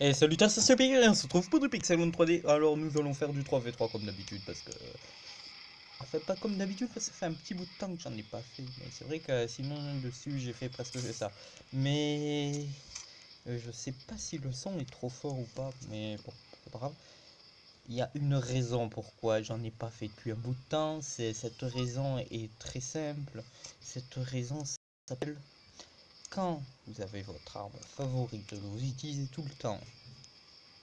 Et salutations c'est Pixel, on se retrouve pour du Pixel 3D. Alors nous allons faire du 3v3 comme d'habitude parce que... Enfin pas comme d'habitude parce que ça fait un petit bout de temps que j'en ai pas fait. Mais c'est vrai que sinon dessus j'ai fait presque ça. Mais... je sais pas si le son est trop fort ou pas, mais bon, c'est pas grave. Il y a une raison pourquoi j'en ai pas fait depuis un bout de temps. Cette raison est très simple. Cette raison s'appelle... Quand vous avez votre arme favorite, que vous utilisez tout le temps,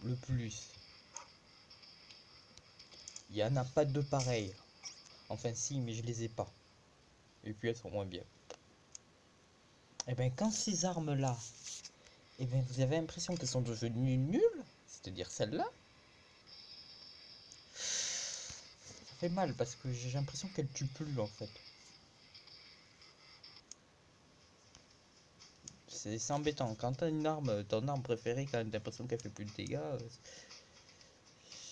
le plus, il n'y en a pas de pareil. Enfin si, mais je les ai pas. Et puis elles sont moins bien. Et bien quand ces armes-là, et bien vous avez l'impression qu'elles sont devenues nulles, c'est-à-dire celles-là, ça fait mal parce que j'ai l'impression qu'elles tuent plus en fait. C'est embêtant. Quand t'as une arme, ton arme préférée, quand t'as l'impression qu'elle fait plus de dégâts,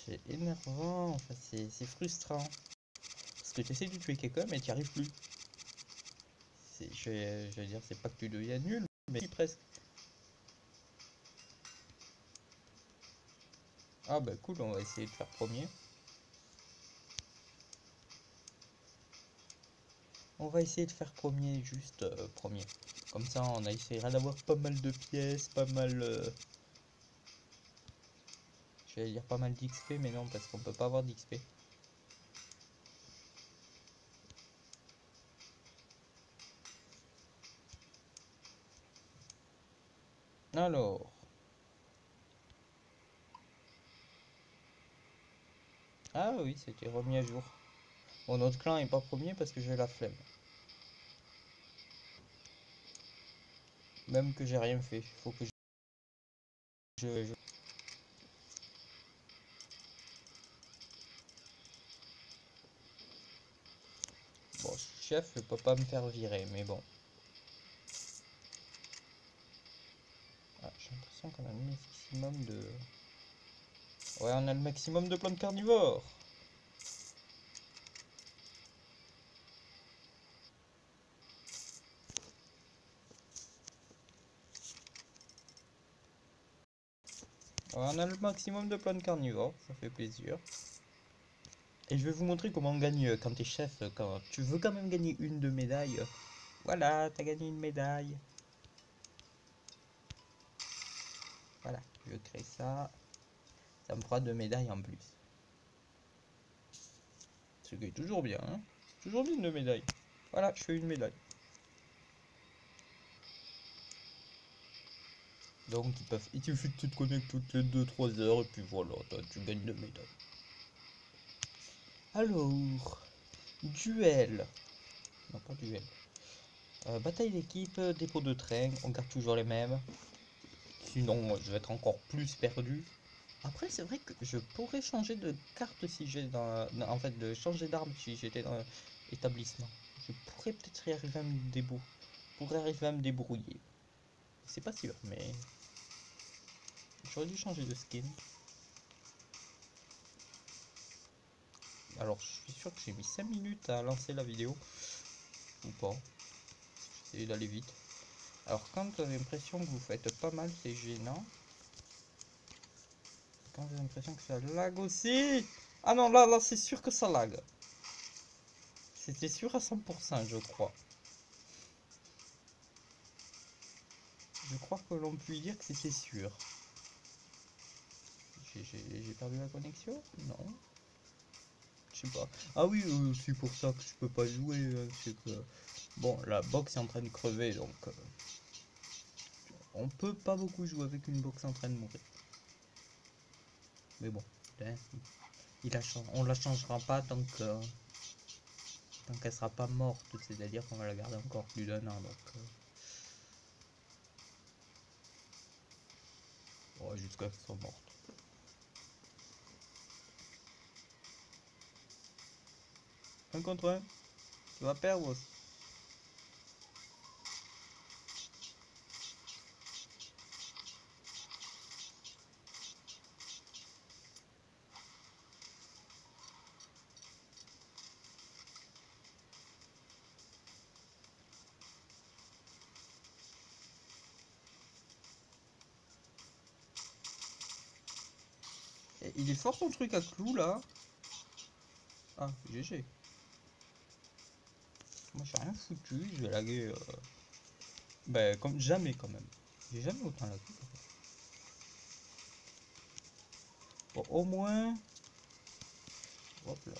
c'est énervant, enfin c'est frustrant. Parce que tu essaies de tuer quelqu'un mais tu n'y arrives plus. Je veux dire, c'est pas que tu deviens nul, mais si presque. Ah bah cool, on va essayer de faire premier. On va essayer de faire premier, juste premier. Comme ça, on essaiera d'avoir pas mal de pièces, pas mal... J'allais dire pas mal d'XP, mais non, parce qu'on peut pas avoir d'XP. Alors... Ah oui, c'était remis à jour. Bon, notre clan est pas premier parce que j'ai la flemme. Même que j'ai rien fait. Faut que je... Bon, chef, je peux pas me faire virer, mais bon. Ah, j'ai l'impression qu'on a le maximum de... Ouais, on a le maximum de plantes carnivores. Ouais, on a le maximum de plantes carnivores, ça fait plaisir. Et je vais vous montrer comment on gagne quand t'es chef, quand tu veux quand même gagner une de médaille. Voilà, t'as gagné une médaille. Voilà, je crée ça. Ça me fera 2 médailles en plus. Ce qui est toujours bien, hein. C'est toujours bien 2 médailles. Voilà, je fais une médaille. Donc ils peuvent. Il suffit que tu te connectes toutes les 2-3 heures et puis voilà, tu gagnes 2 médailles. Alors, duel. Non, pas duel. Bataille d'équipe, dépôt de train, on garde toujours les mêmes. Sinon, je vais être encore plus perdu. Après, c'est vrai que je pourrais changer de carte si j'ai en fait, de changer d'arme si j'étais dans l'établissement. Je pourrais peut-être y arriver à me débrouiller. Pourrais arriver à me débrouiller. C'est pas sûr, mais j'aurais dû changer de skin. Alors, je suis sûr que j'ai mis 5 minutes à lancer la vidéo. Ou pas. J'essaie d'aller vite. Alors, quand vous avez l'impression que vous faites pas mal, c'est gênant. Quand vous avez l'impression que ça lag aussi. Ah non, là, c'est sûr que ça lag. C'était sûr à 100%, je crois. Je crois que l'on peut dire que c'était sûr. J'ai perdu la connexion? Non. Je sais pas. Ah oui, c'est pour ça que je peux pas jouer. C'est que... Bon, la box est en train de crever, donc... on peut pas beaucoup jouer avec une box en train de mourir. Mais bon, hein, on la changera pas tant qu'elle sera pas morte. C'est-à-dire qu'on va la garder encore plus d'un an, donc... ouais, jusqu'à ce qu'elle soit morte. Un contre un. Tu vas perdre. il est fort ton truc à clous là. Ah, GG. Moi j'ai rien foutu, je vais laguer. Ben, comme jamais quand même. J'ai jamais autant lagué. Bon, au moins. Hop là.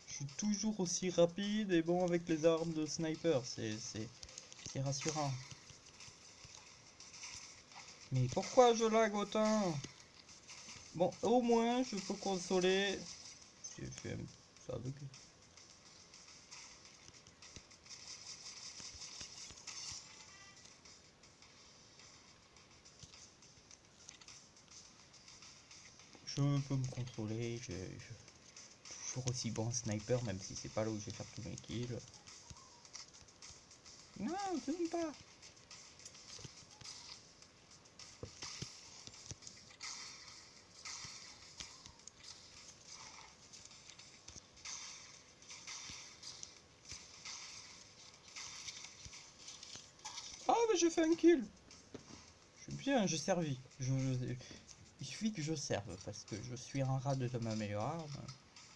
Je suis toujours aussi rapide et bon avec les armes de sniper. C'est rassurant. Mais pourquoi je lag autant? Bon, au moins je peux consoler. J'ai fait ça a bugué. Je peux me contrôler, je toujours aussi bon sniper, même si c'est pas là où je vais faire tous mes kills. Non, zoom pas. Ah, mais j'ai fait un kill. Je suis bien, j'ai servi. Il suffit que je serve, parce que je suis un rat de m'améliorer arme.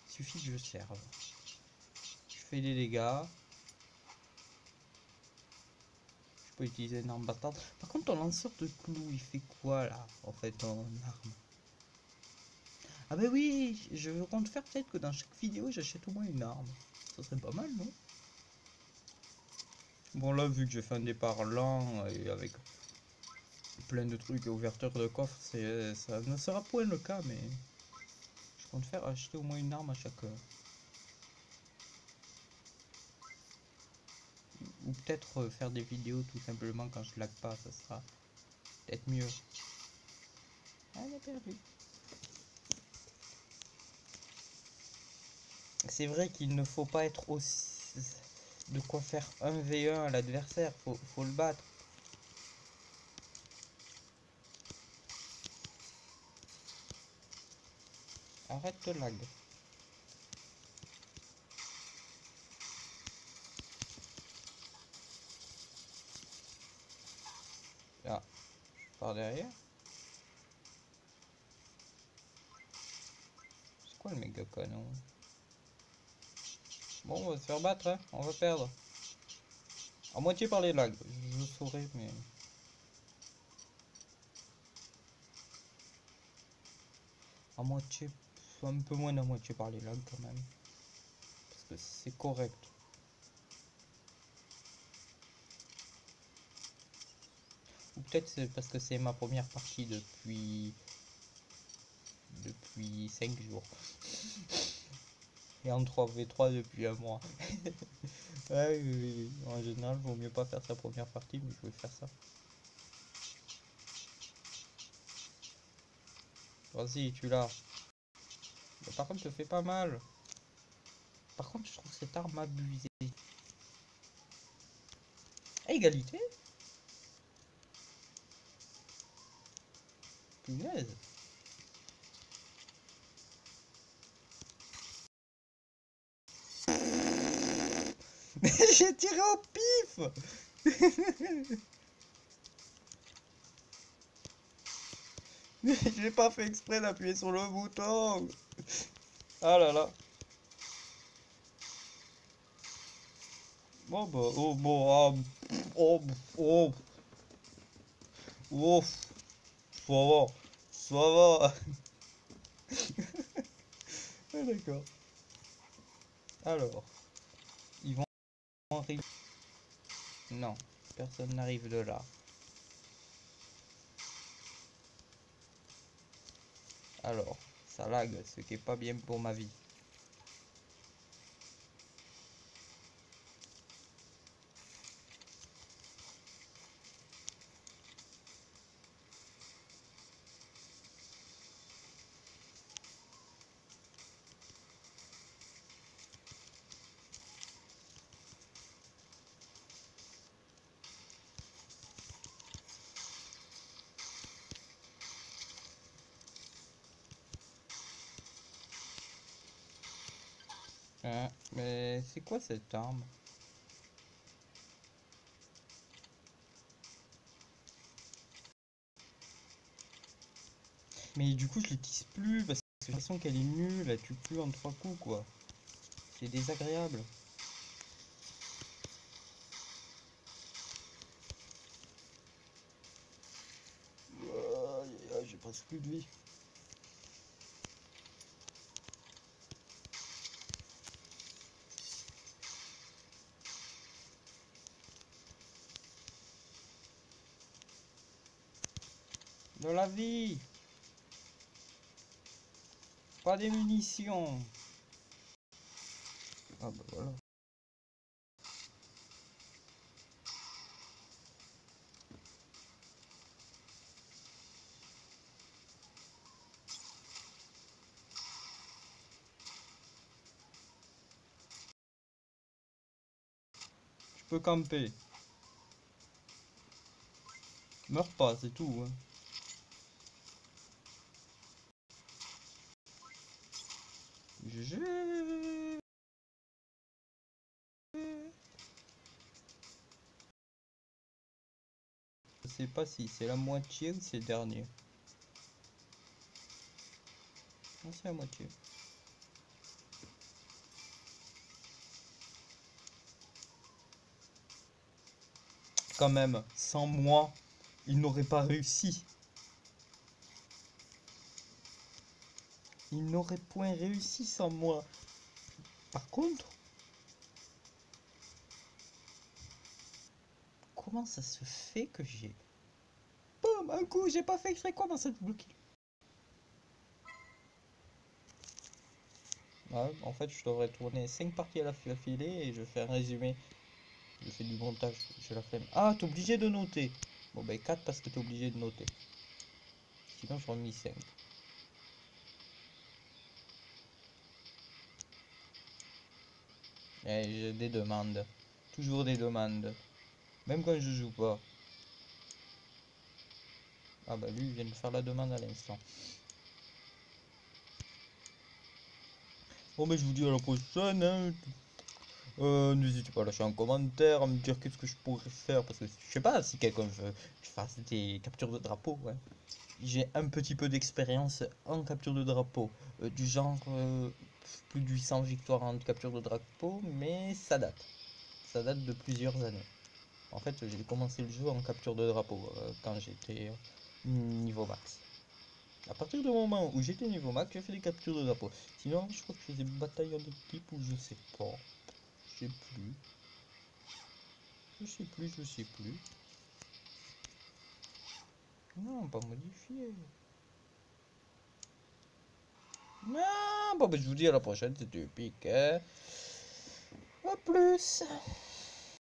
Il suffit que je serve. Je fais des dégâts. Je peux utiliser une arme battante. Par contre, ton lanceur de clous, il fait quoi là, en fait, en arme? Ah bah oui, je compte faire peut-être que dans chaque vidéo, j'achète au moins une arme. Ça serait pas mal, non? Bon là, vu que j'ai fait un départ lent et avec plein de trucs et ouverture de coffre, ça ne sera point le cas, mais je compte faire acheter au moins une arme à chaque heure. Ou peut-être faire des vidéos tout simplement quand je lag pas, ça sera peut-être mieux. Ah, il a perdu. C'est vrai qu'il ne faut pas être aussi... de quoi faire 1v1 à l'adversaire, faut le battre. Arrête de lag. Ah, par derrière. C'est quoi le méga canon? Bon, on va se faire battre, hein. On va perdre. À moitié par les lags, je saurais, mais... À moitié, un peu moins d'à moitié par les lags quand même. Parce que c'est correct. Ou peut-être c'est parce que c'est ma première partie depuis 5 jours. Et en 3v3 depuis un mois. Ouais, oui. En général, vaut mieux pas faire sa première partie, mais je vais faire ça. Vas-y, tu l'as. Par contre, je te fais pas mal. Par contre, je trouve cette arme abusée. Égalité? Punaise. Mais j'ai tiré au pif. J'ai pas fait exprès d'appuyer sur le bouton. Ah là là. Bon bah, oh bon, ah, oh, oh, oh, ça va. Ah, d'accord. Alors, ils vont arriver. Non, personne n'arrive de là. Alors, ça lag, ce qui est pas bien pour ma vie. Hein, mais c'est quoi cette arme? Mais du coup, je l'utilise plus parce J'ai l'impression qu'elle est nulle, elle tue plus en 3 coups quoi. C'est désagréable. J'ai presque plus de vie. De la vie. Pas des munitions. Ah bah voilà. Je peux camper. Meurs pas, c'est tout. Hein. GG. Je sais pas si c'est la moitié ou c'est le dernier. Non, c'est la moitié. Quand même, sans moi, il n'aurait pas réussi. Il n'aurait point réussi sans moi. Par contre, comment ça se fait que j'ai... Boum, un coup, j'ai pas fait exprès, comment ça te bloque? Ouais, en fait, je devrais tourner 5 parties à la filet et je fais un résumé. Je fais du montage, je la flemme. Ah, t'es obligé de noter. Bon, ben 4 parce que t'es obligé de noter. Sinon, j'aurais mis 5. Et j'ai des demandes. Toujours des demandes. Même quand je joue pas. Ah bah lui, il vient de faire la demande à l'instant. Bon, mais je vous dis à la prochaine. Hein. N'hésitez pas à lâcher un commentaire, à me dire qu'est-ce que je pourrais faire. Parce que je sais pas si quelqu'un veut que je fasse des captures de drapeau. Ouais. J'ai un petit peu d'expérience en capture de drapeau. Du genre plus de 800 victoires en capture de drapeau. Mais ça date. Ça date de plusieurs années. En fait, j'ai commencé le jeu en capture de drapeau quand j'étais niveau max. À partir du moment où j'étais niveau max, j'ai fait des captures de drapeau. Sinon, je crois que je faisais bataille en équipe ou je sais pas. Je sais plus. Je sais plus. Non, pas modifié. Non, bon, bah, je vous dis à la prochaine, c'était Epic. Hein. A plus.